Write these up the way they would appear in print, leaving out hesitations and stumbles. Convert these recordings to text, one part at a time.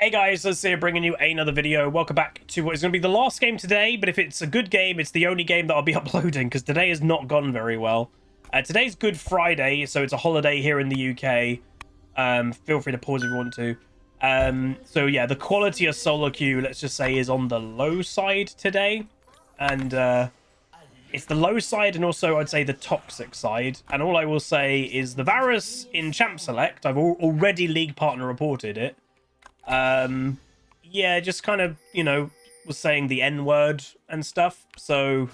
Hey guys, let's see, bringing you another video. Welcome back to what is going to be the last game today, but if it's a good game, it's the only game that I'll be uploading because today has not gone very well. Today's Good Friday, so it's a holiday here in the UK. Feel free to pause if you want to. So yeah, the quality of solo queue, let's just say, is on the low side today. And it's the low side and also, I'd say, the toxic side. And all I will say is the Varus in Champ Select, I've already League Partner reported it. Yeah, just kind of, you know, was saying the N-word and stuff, so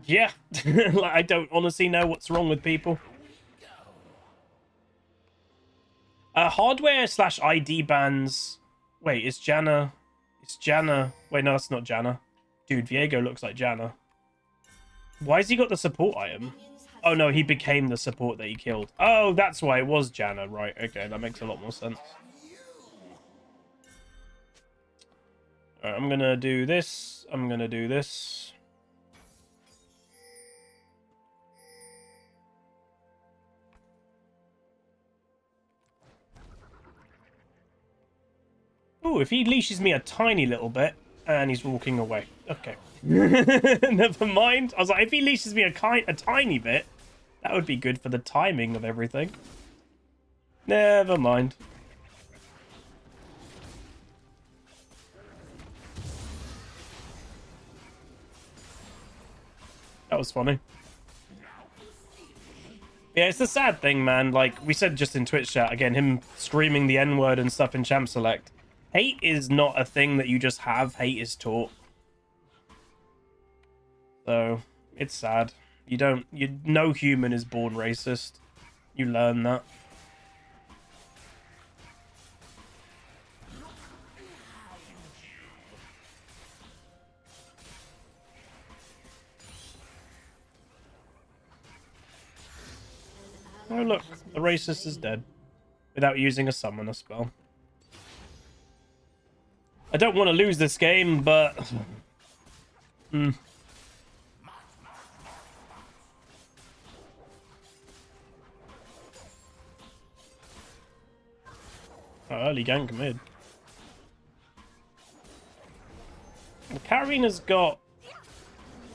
yeah. Like, I don't honestly know what's wrong with people. Hardware / ID bans. Wait, it's Janna. Wait, no, that's not Janna. Dude, Viego looks like Janna. Why has he got the support item? Oh no, he became the support that he killed. Oh, that's why it was Janna. Right, okay, that makes a lot more sense. Alright, I'm gonna do this. I'm gonna do this. Oh, if he leashes me a tiny little bit, and he's walking away. Okay. Never mind. I was like, if he leashes me a tiny bit, that would be good for the timing of everything. Never mind. That was funny. Yeah, it's the sad thing, man. Like we said just in Twitch chat, again, him screaming the N-word and stuff in Champ Select. Hate is not a thing that you just have. Hate is taught. So, it's sad. No human is born racist. You learn that. Oh look, the racist is dead. Without using a summoner spell. I don't want to lose this game, but... Oh, early gank mid. Well, Karina's got...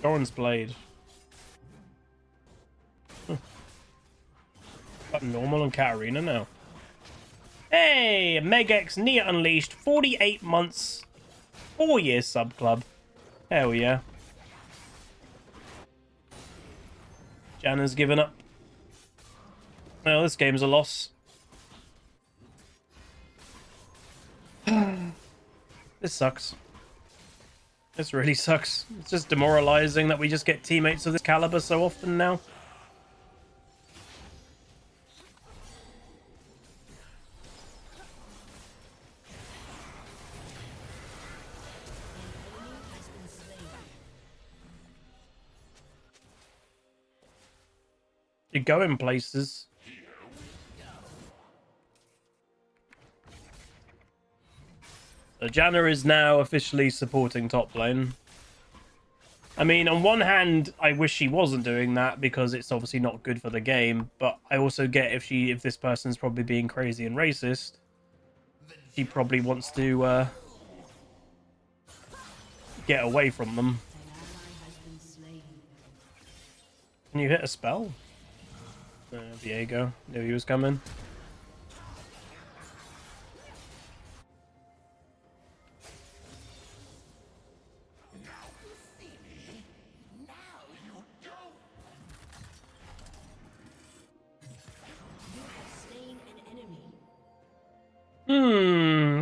Doran's Blade. Normal on Katarina now. Hey, Megex Nia Unleashed, 48 months, 4 years sub club. Hell yeah. Janna's given up. Well, this game's a loss. This sucks. This really sucks. It's just demoralizing that we just get teammates of this caliber so often now. You're going places. So Janna is now officially supporting top lane. I mean, on one hand, I wish she wasn't doing that because it's obviously not good for the game. But I also get if this person's probably being crazy and racist, she probably wants to get away from them. Can you hit a spell? Viego knew he was coming.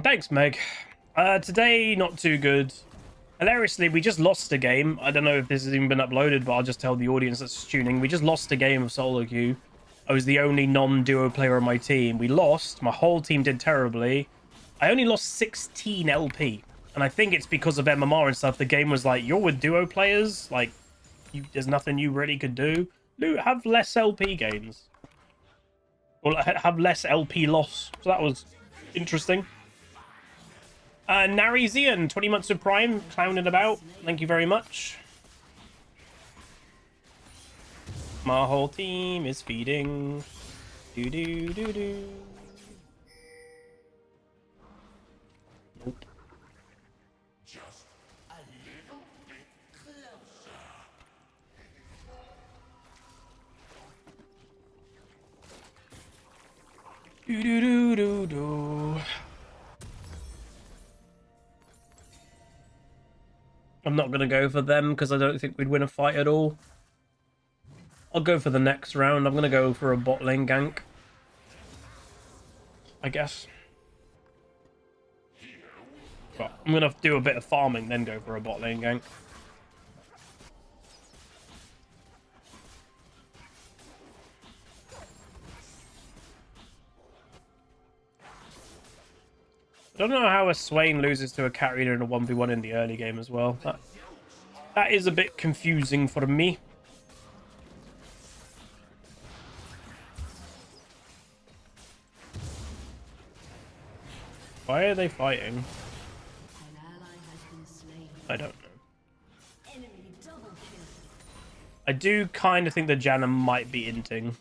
Thanks, Meg. Today, not too good. Hilariously, we just lost a game. I don't know if this has even been uploaded, but I'll just tell the audience that's tuning. We just lost a game of solo queue. I was the only non-duo player on my team. We lost. My whole team did terribly. I only lost 16 LP. And I think it's because of MMR and stuff. The game was like, you're with duo players. Like, there's nothing you really could do. Have less LP gains. Or have less LP loss. So that was interesting. Narizian, 20 months of Prime, clowning about. Thank you very much. My whole team is feeding. Do do do do. Do do do do do. I'm not gonna go for them because I don't think we'd win a fight at all. I'll go for the next round. I'm gonna go for a bot lane gank, I guess. But I'm gonna do a bit of farming, then go for a bot lane gank. I don't know how a Swain loses to a carry in a 1v1 in the early game as well. That is a bit confusing for me. Why are they fighting? I don't know. I do kind of think the Janna might be inting.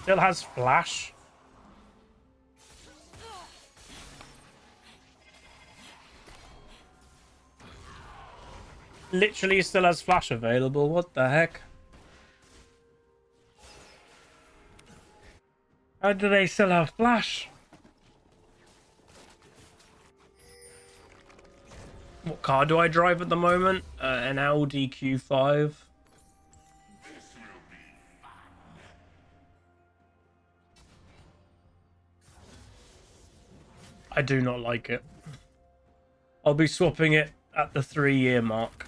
Still has flash. Literally still has flash available. What the heck? How do they still have flash? What car do I drive at the moment? An Audi Q5. I do not like it. I'll be swapping it at the 3-year mark.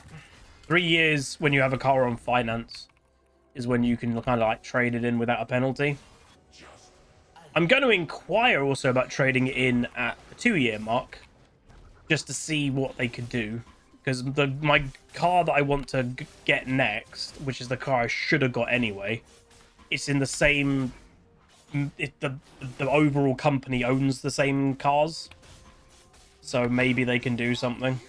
3 years when you have a car on finance is when you can kind of like trade it in without a penalty. I'm going to inquire also about trading it in at the 2-year mark just to see what they could do. Because my car that I want to get next, which is the car I should have got anyway, it's in the same... the overall company owns the same cars, so maybe they can do something.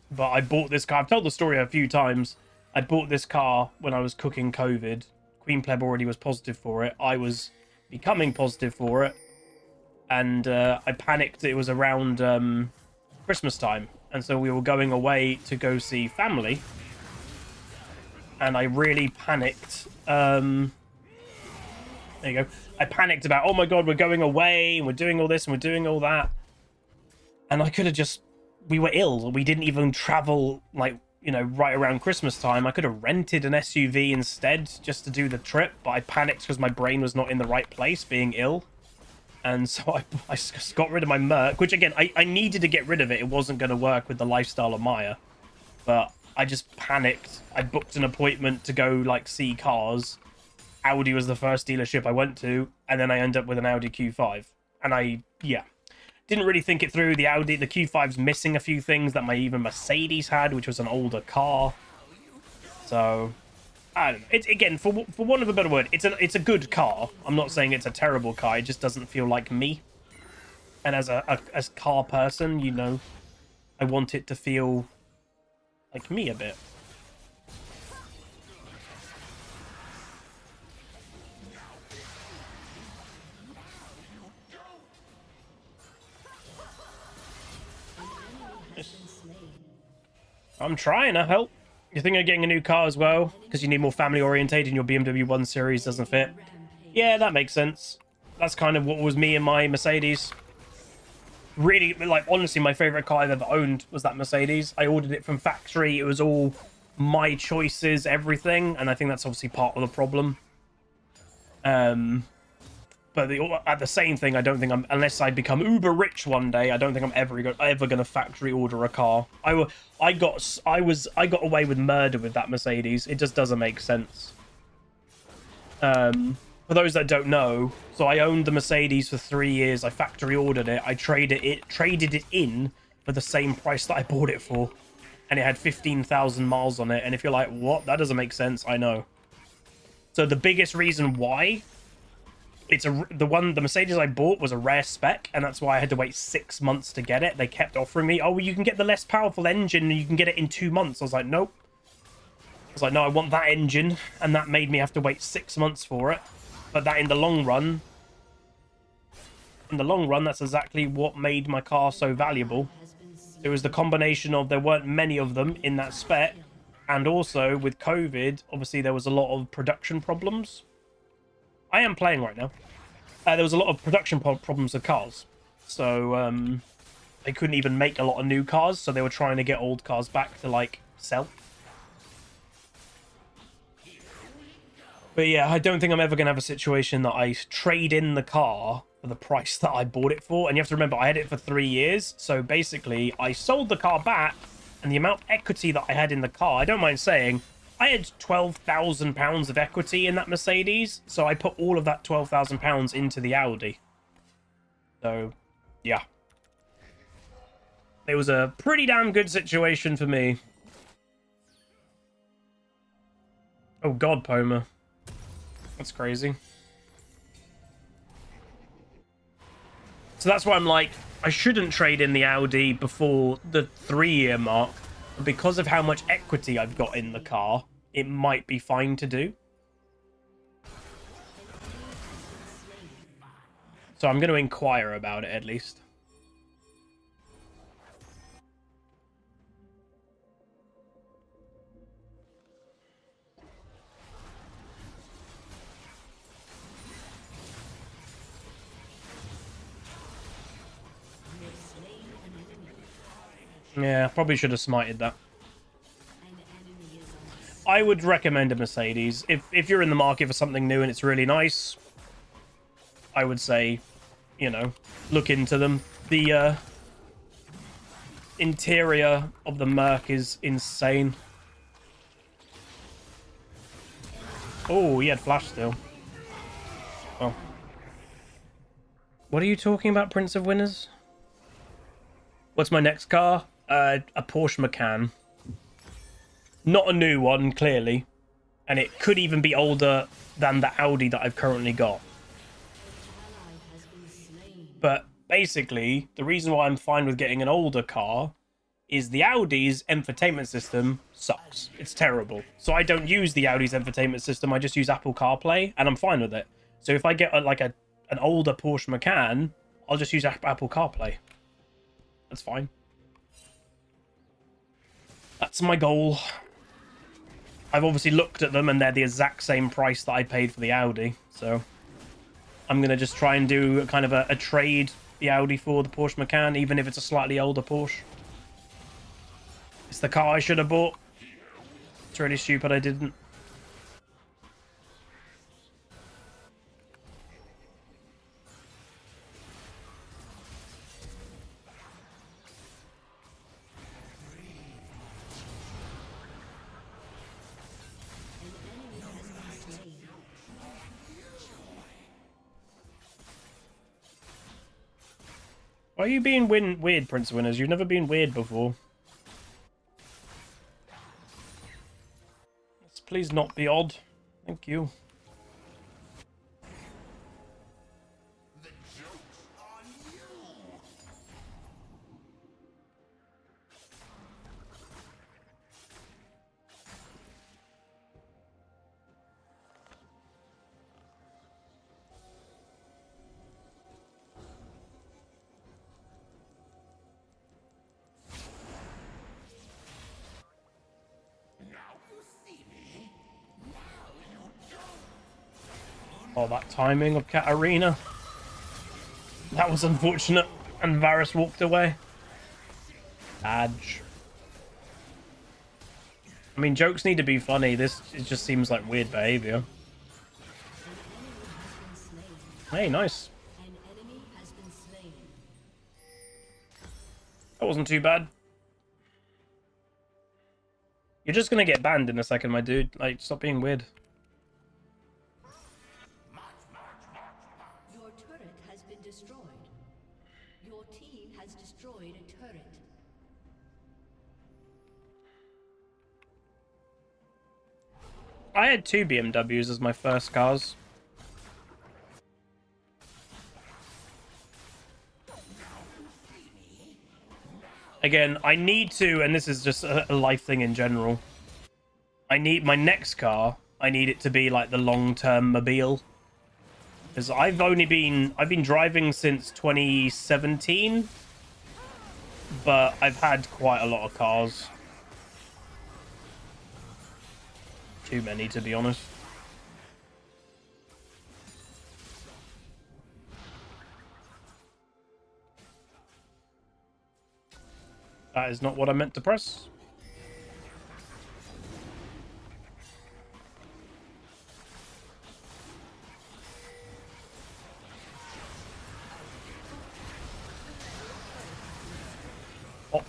But I bought this car. I've told the story a few times. I bought this car when I was cooking COVID. Queen Pleb already was positive for it. I was becoming positive for it, and I panicked. It was around Christmas time, and so we were going away to go see family, and I really panicked. There you go. I panicked about, oh my god, we're going away, and we're doing all this, and we're doing all that. And I could have just... We were ill. We didn't even travel, like, you know, right around Christmas time. I could have rented an SUV instead just to do the trip, but I panicked because my brain was not in the right place, being ill. And so I just got rid of my Merc, which, again, I needed to get rid of it. It wasn't going to work with the lifestyle of Maya. But I just panicked. I booked an appointment to go, like, see cars. Audi was the first dealership I went to, and then I ended up with an Audi Q5. And yeah, didn't really think it through. The Q5's missing a few things that even Mercedes had, which was an older car. So, I don't know. It's, again, for want of a better word, it's a good car. I'm not saying it's a terrible car. It just doesn't feel like me. And as a car person, you know, I want it to feel like me a bit. I'm trying to help. You think of getting a new car as well? Because you need more family orientated and your BMW 1 Series doesn't fit? Yeah, that makes sense. That's kind of what was me and my Mercedes. Really, like, honestly, my favorite car I've ever owned was that Mercedes. I ordered it from factory. It was all my choices, everything. And I think that's obviously part of the problem. But at the same thing, I don't think unless I become uber rich one day, I don't think I'm ever going to factory order a car. I got away with murder with that Mercedes. It just doesn't make sense. For those that don't know, so I owned the Mercedes for 3 years. I factory ordered it. I traded it in for the same price that I bought it for, and it had 15,000 miles on it. And if you're like, what? That doesn't make sense. I know. So the biggest reason why. The Mercedes I bought was a rare spec, and that's why I had to wait 6 months to get it. They kept offering me, oh, well, you can get the less powerful engine and you can get it in 2 months. I was like, nope. was like, no, I want that engine, and that made me have to wait 6 months for it. But that in the long run, that's exactly what made my car so valuable. It was the combination of there weren't many of them in that spec, and also with COVID, obviously there was a lot of production problems. I am playing right now. There was a lot of production problems with cars, so they couldn't even make a lot of new cars, so they were trying to get old cars back to like sell. But yeah, I don't think I'm ever gonna have a situation that I trade in the car for the price that I bought it for. And you have to remember, I had it for 3 years, so basically I sold the car back, and the amount of equity that I had in the car, I don't mind saying, I had £12,000 of equity in that Mercedes, so I put all of that £12,000 into the Audi. So, yeah. It was a pretty damn good situation for me. Oh god, Poma. That's crazy. So that's why I'm like, I shouldn't trade in the Audi before the 3-year mark. But because of how much equity I've got in the car, it might be fine to do. So I'm going to inquire about it at least. Yeah, probably should have smited that. I would recommend a Mercedes. If you're in the market for something new and it's really nice, I would say, you know, look into them. The interior of the Merc is insane. Oh, he had flash still. Oh. What are you talking about, Prince of Winners? What's my next car? A Porsche Macan. Not a new one, clearly. And it could even be older than the Audi that I've currently got. But basically, the reason why I'm fine with getting an older car is the Audi's infotainment system sucks. It's terrible. So I don't use the Audi's infotainment system. I just use Apple CarPlay, and I'm fine with it. So if I get an older Porsche Macan, I'll just use Apple CarPlay. That's fine. That's my goal. I've obviously looked at them, and they're the exact same price that I paid for the Audi. So I'm going to just try and do kind of a trade the Audi for the Porsche Macan, even if it's a slightly older Porsche. It's the car I should have bought. It's really stupid I didn't. Why are you being weird, Prince of Winners? You've never been weird before. Let's please not be odd. Thank you. Oh, that timing of Katarina. That was unfortunate. And Varus walked away. Badge. I mean, jokes need to be funny. This it just seems like weird behavior. Hey, nice. That wasn't too bad. You're just gonna get banned in a second, my dude. Like, stop being weird. Your turret has been destroyed. Your team has destroyed a turret. I had 2 BMWs as my first cars. Again, I need to, and this is just a life thing in general, I need my next car. I need it to be like the long-term mobile. Because I've been driving since 2017, but I've had quite a lot of cars. Too many, to be honest. That is not what I meant to press. Oh.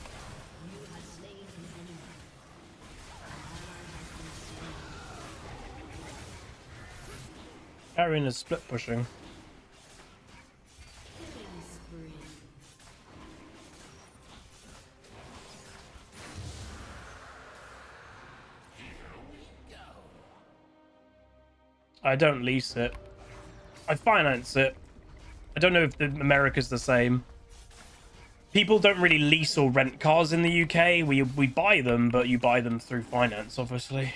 Carrying is split pushing. I don't lease it. I finance it. I don't know if America's the same. People don't really lease or rent cars in the UK. We buy them, but you buy them through finance, obviously.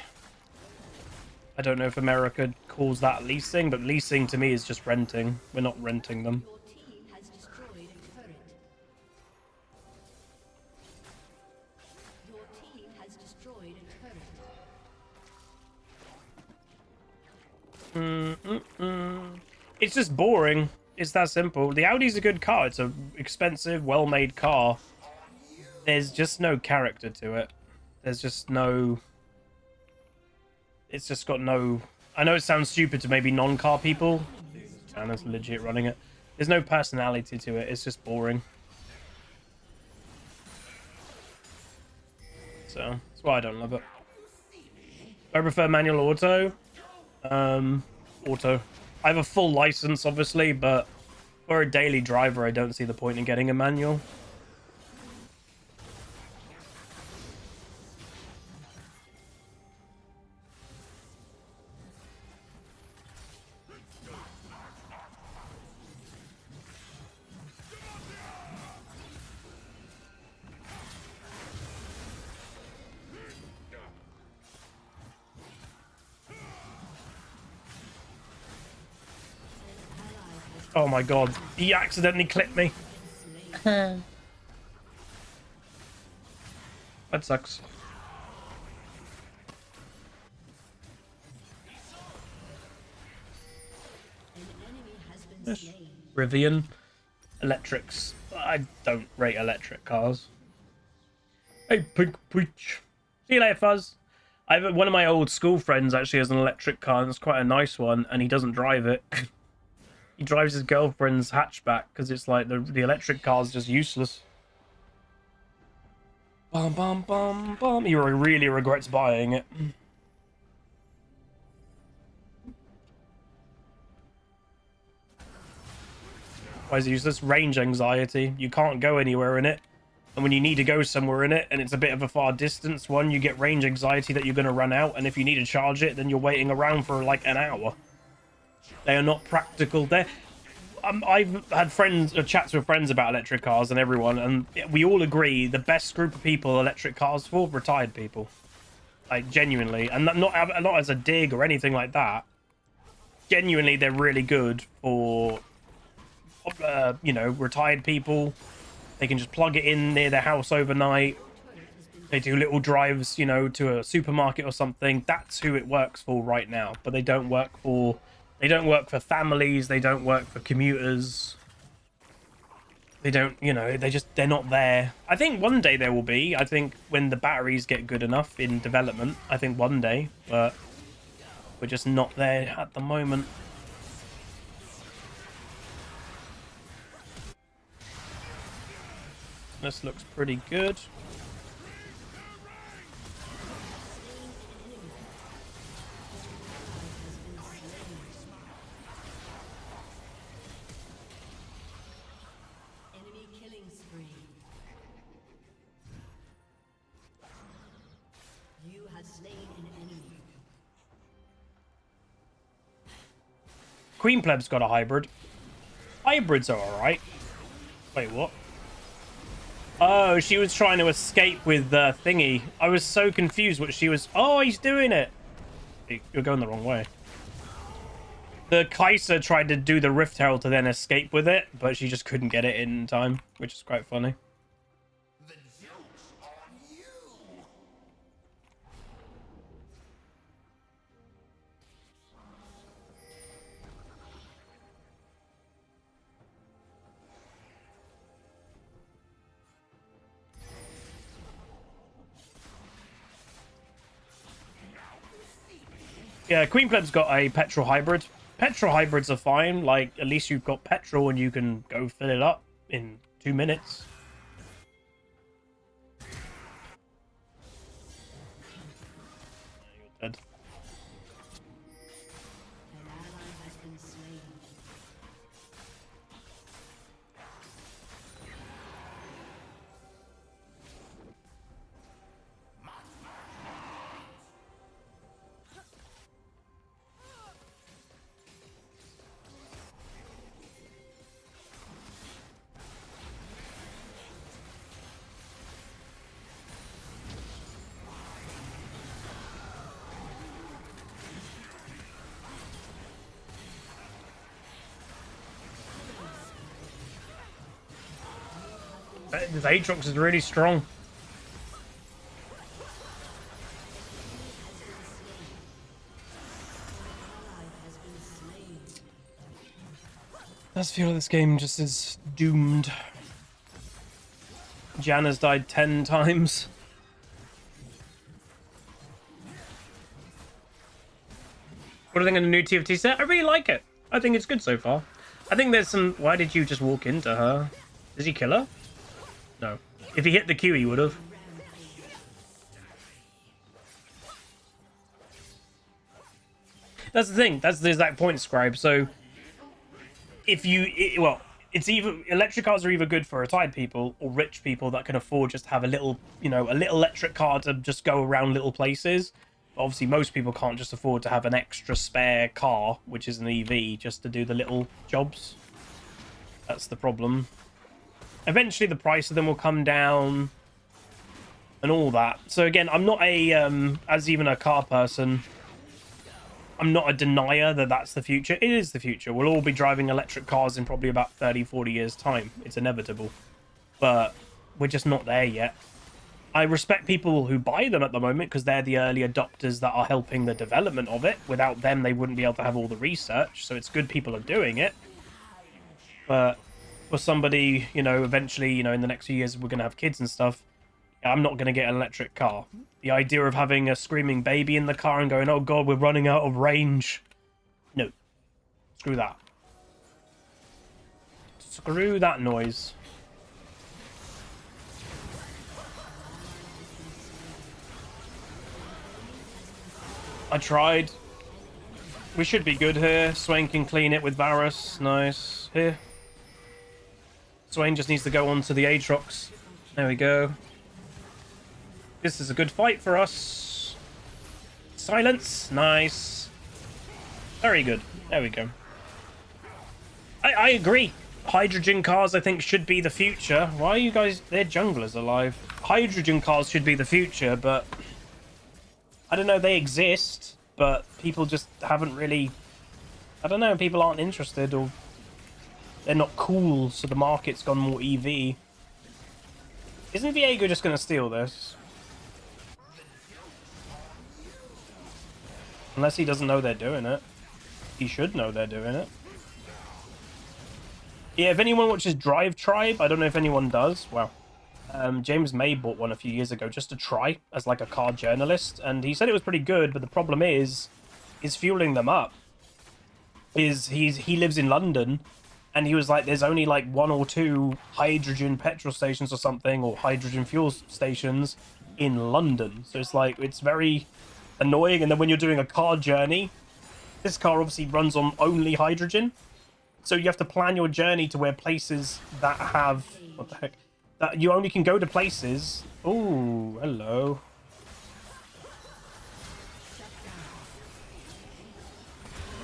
I don't know if America calls that leasing, but leasing to me is just renting. We're not renting them. Your team has destroyed a turret. Your team has destroyed a turret. It's just boring. It's that simple. The Audi's a good car. It's an expensive, well-made car. There's just no character to it. There's just no... It's just got no... I know it sounds stupid to maybe non-car people. And it's legit running it. There's no personality to it. It's just boring. So, that's why I don't love it. I prefer manual auto. Auto. I have a full license, obviously, but for a daily driver, I don't see the point in getting a manual. Oh my god, he accidentally clipped me. That sucks. Yes. Rivian. Electrics. I don't rate electric cars. Hey, Pink Peach. See you later, Fuzz. One of my old school friends actually has an electric car, and it's quite a nice one, and he doesn't drive it. He drives his girlfriend's hatchback because it's like the electric car's just useless. Bum bum bum bum. He really regrets buying it. Why is it useless? Range anxiety. You can't go anywhere in it. And when you need to go somewhere in it, and it's a bit of a far distance one, you get range anxiety that you're going to run out. And if you need to charge it, then you're waiting around for like an hour. They are not practical. I've had chats with friends about electric cars and everyone, and we all agree the best group of people electric cars for, retired people. Like, genuinely. And not as a dig or anything like that. Genuinely, they're really good for, you know, retired people. They can just plug it in near their house overnight. They do little drives, you know, to a supermarket or something. That's who it works for right now. But they don't work for... They don't work for families. They don't work for commuters. They don't, you know, they're not there. I think one day there will be. I think when the batteries get good enough in development, I think one day, but we're just not there at the moment. This looks pretty good. Queen Pleb's got a hybrid. Hybrids are alright. Wait, what? Oh, she was trying to escape with the thingy. I was so confused what she was... Oh, he's doing it. You're going the wrong way. The Kaiser tried to do the Rift Herald to then escape with it, but she just couldn't get it in time, which is quite funny. Yeah, Queen Pleb's got a petrol hybrid. Petrol hybrids are fine. Like, at least you've got petrol and you can go fill it up in 2 minutes. You're dead. An ally has been slain. This Aatrox is really strong. It does feel like this game just is doomed. Janna's died 10 times. What do you think of the new TFT set? I really like it. I think it's good so far. I think there's some... Why did you just walk into her? Did he kill her? No. If he hit the Q, he would have. That's the thing. That's the exact point, Scribe. So, if you... well, it's either... Electric cars are either good for retired people or rich people that can afford just to have a little, you know, a little electric car to just go around little places. Obviously, most people can't just afford to have an extra spare car, which is an EV, just to do the little jobs. That's the problem. Eventually, the price of them will come down and all that. So again, I'm not a, as even a car person, I'm not a denier that that's the future. It is the future. We'll all be driving electric cars in probably about 30, 40 years' time. It's inevitable. But we're just not there yet. I respect people who buy them at the moment because they're the early adopters that are helping the development of it. Without them, they wouldn't be able to have all the research. So it's good people are doing it. But for somebody, you know, eventually, you know, in the next few years, we're going to have kids and stuff. I'm not going to get an electric car. The idea of having a screaming baby in the car and going, oh God, we're running out of range. No. Screw that. Screw that noise. I tried. We should be good here. Swain can clean it with Varus. Nice. Here. Swain just needs to go on to the Aatrox. There we go. This is a good fight for us. Silence. Nice. Very good. There we go. I agree. Hydrogen cars, I think, should be the future. Why are you guys... They're junglers alive. Hydrogen cars should be the future, but... I don't know, they exist, but people just haven't really... I don't know, people aren't interested, or... They're not cool, so the market's gone more EV. Isn't Viego just going to steal this? Unless he doesn't know they're doing it. He should know they're doing it. Yeah, if anyone watches Drive Tribe, I don't know if anyone does. Well, James May bought one a few years ago just to try as like a car journalist, and he said it was pretty good, but the problem is fueling them up. He lives in London, and he was like, there's only like 1 or 2 hydrogen petrol stations or something, or hydrogen fuel stations in London. So it's like, it's very annoying. And then when you're doing a car journey, this car obviously runs on only hydrogen. So you have to plan your journey to where places that have... What the heck? That you only can go to places... Ooh, hello.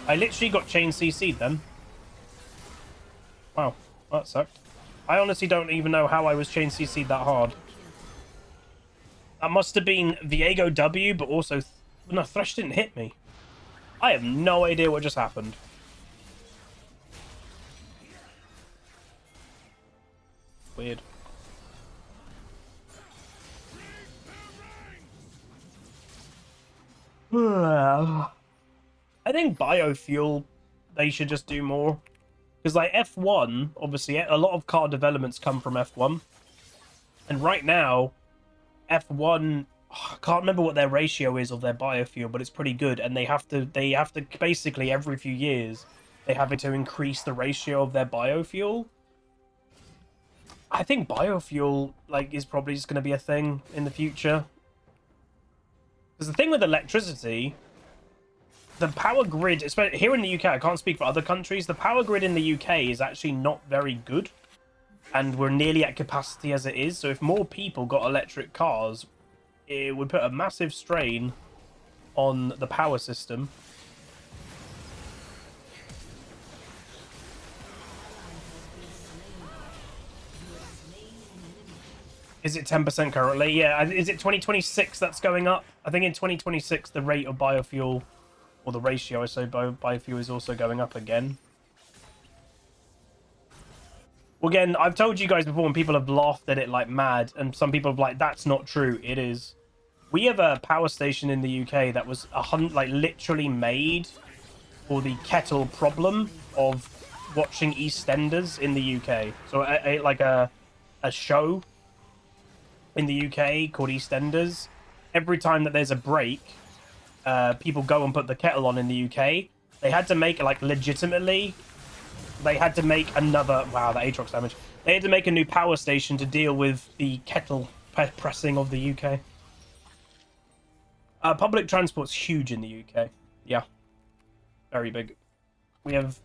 I literally got chain CC'd then. Wow, that sucked. I honestly don't even know how I was chain CC'd that hard. That must have been Viego W, but also... No, Thresh didn't hit me. I have no idea what just happened. Weird. I think biofuel, they should just do more. Because, like, F1, obviously, a lot of car developments come from F1. And right now, F1, I can't remember what their ratio is of their biofuel, but it's pretty good. And they have to basically, every few years, they have to increase the ratio of their biofuel. I think biofuel, like, is probably just going to be a thing in the future. Because the thing with electricity, the power grid, especially here in the UK, I can't speak for other countries, the power grid in the UK is actually not very good. And we're nearly at capacity as it is. So if more people got electric cars, it would put a massive strain on the power system. Is it 10% currently? Yeah. Is it 2026 that's going up? I think in 2026, the rate of biofuel, or the ratio, I say, biofuel is also going up again. Well, again, I've told you guys before, and people have laughed at it like mad, and some people have like, that's not true. It is. We have a power station in the UK that was literally made for the kettle problem of watching EastEnders in the UK. So a show in the UK called EastEnders. Every time that there's a break, people go and put the kettle on in the UK. They had to make, like, legitimately, they had to make another... Wow, that Aatrox damage. They had to make a new power station to deal with the kettle pressing of the UK. Public transport's huge in the UK. Yeah. Very big. We have...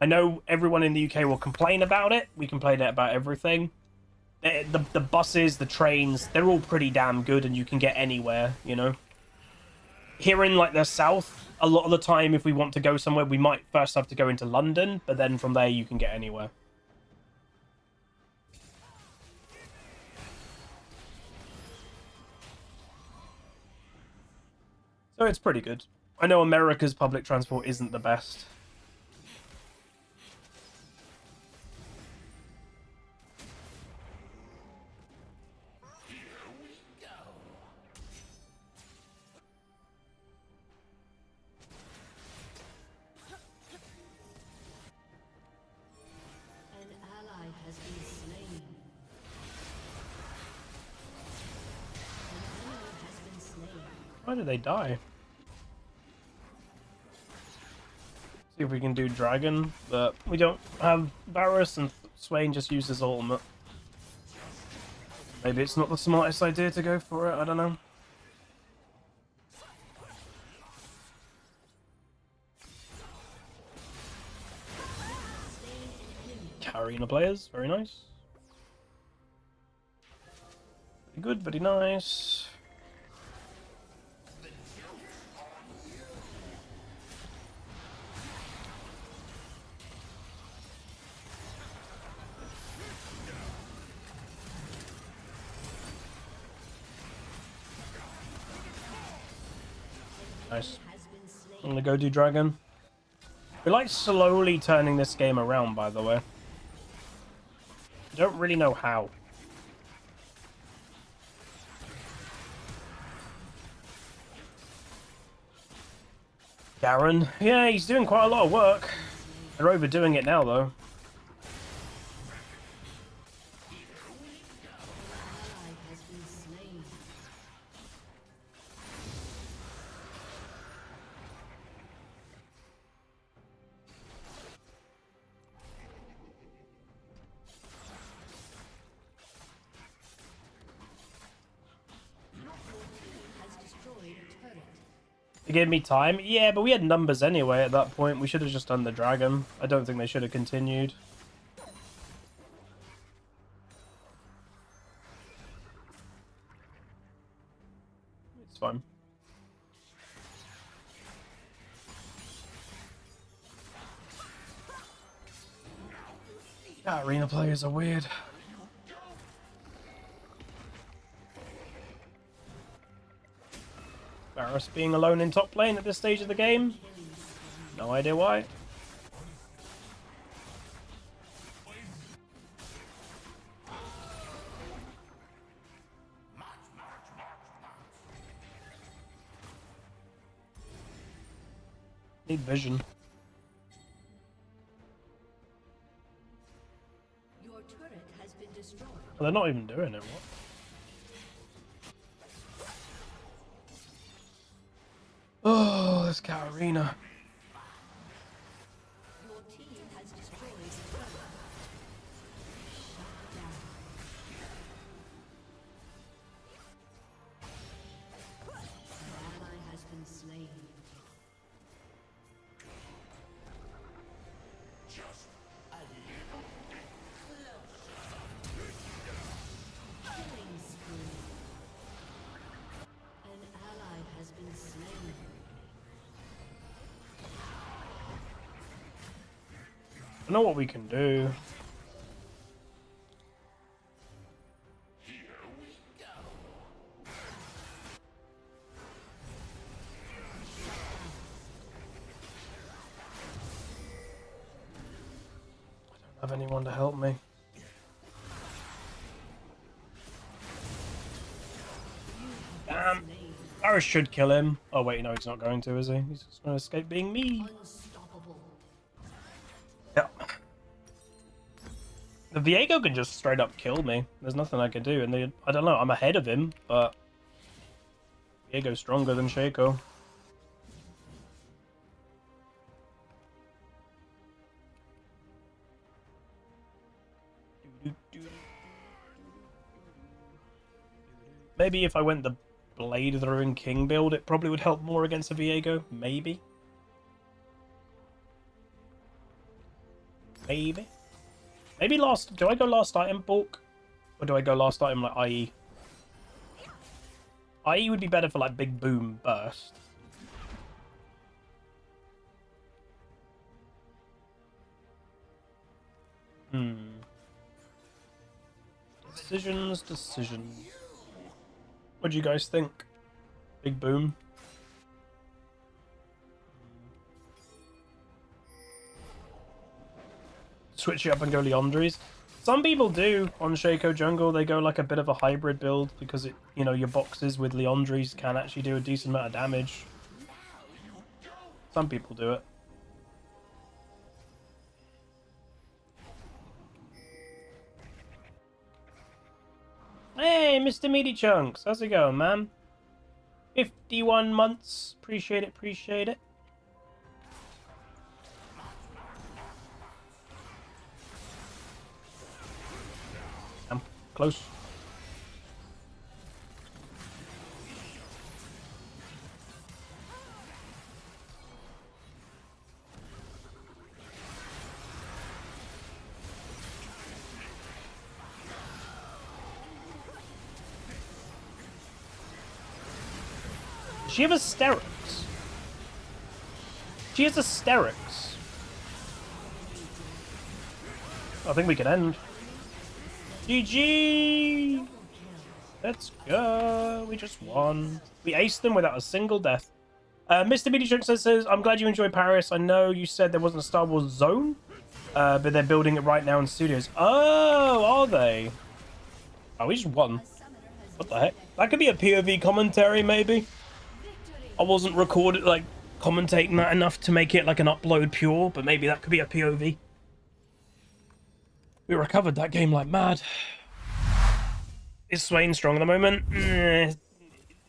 I know everyone in the UK will complain about it. We complain about everything. The buses, the trains, they're all pretty damn good, and you can get anywhere, you know? Here in, like, the south, a lot of the time, if we want to go somewhere, we might first have to go into London, but then from there you can get anywhere. So it's pretty good. I know America's public transport isn't the best. Why did they die? See if we can do Dragon, but we don't have Varus, and Swain just uses ultimate. Maybe it's not the smartest idea to go for it, I don't know. Carrying the players, very nice. Very good, very nice. Nice. I'm gonna go do Dragon. We're like slowly turning this game around, by the way. I don't really know how. Garen. Yeah, he's doing quite a lot of work. They're overdoing it now, though. They gave me time? Yeah, but we had numbers anyway at that point. We should have just done the Dragon. I don't think they should have continued. It's fine. Yeah, arena players are weird. Varus being alone in top lane at this stage of the game. No idea why. Need vision. Your turret has been destroyed. Well, they're not even doing it. What? Oh, this Katarina. Your team has destroyed a turret. Shut down. An ally has been slain. Killing spree. An ally has been slain. I know what we can do. I don't have anyone to help me. Damn. Varus should kill him. Oh wait, no, he's not going to, is he? He's just going to escape being me. Unstoppable. Yeah. The Viego can just straight up kill me. There's nothing I can do, and I don't know. I'm ahead of him, but Viego's stronger than SHACO. Maybe if I went the Blade Throwing King build, it probably would help more against a Viego. Maybe. Maybe. Maybe last... Do I go last item bulk? Or do I go last item like IE? IE would be better for like big boom burst. Decisions. What do you guys think? Big boom? Switch it up and go Leandries. Some people do on SHACO jungle. They go like a bit of a hybrid build because it, you know, your boxes with Leandries can actually do a decent amount of damage. Some people do it. Hey, Mr. Meaty Chunks, how's it going, man? 51 months. Appreciate it, appreciate it. I'm close. She has hysterics. She has hysterics. I think we can end. GG! Let's go. We just won. We aced them without a single death. Mr. Meaty Chunk says, I'm glad you enjoyed Paris. I know you said there wasn't a Star Wars zone, but they're building it right now in studios. Oh, are they? Oh, we just won. What the heck? That could be a POV commentary, maybe. I wasn't recorded, like, commentating that enough to make it like an upload pure, but maybe that could be a POV. We recovered that game like mad. Is Swain strong at the moment?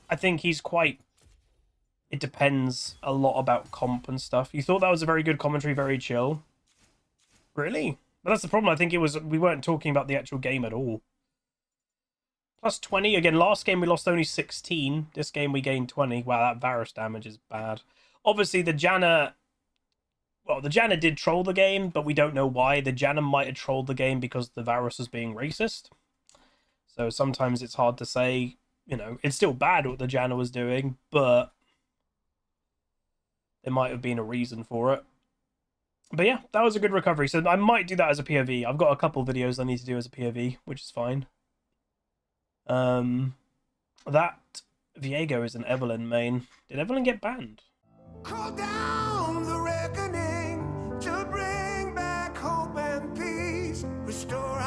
I think he's quite... It depends a lot about comp and stuff. You thought that was a very good commentary, very chill. Really? But that's the problem. I think it was... We weren't talking about the actual game at all. Plus 20. Again, last game we lost only 16. This game we gained 20. Wow, that Varus damage is bad. Obviously, the Janna... Well, the Janna did troll the game, but we don't know why. The Janna might have trolled the game because the Varus was being racist. So sometimes it's hard to say, you know, it's still bad what the Janna was doing, but there might have been a reason for it. But yeah, that was a good recovery. So I might do that as a POV. I've got a couple videos I need to do as a POV, which is fine. That Viego is an Evelyn main. Did Evelyn get banned? Call down the reckoning to bring back hope and peace. Restore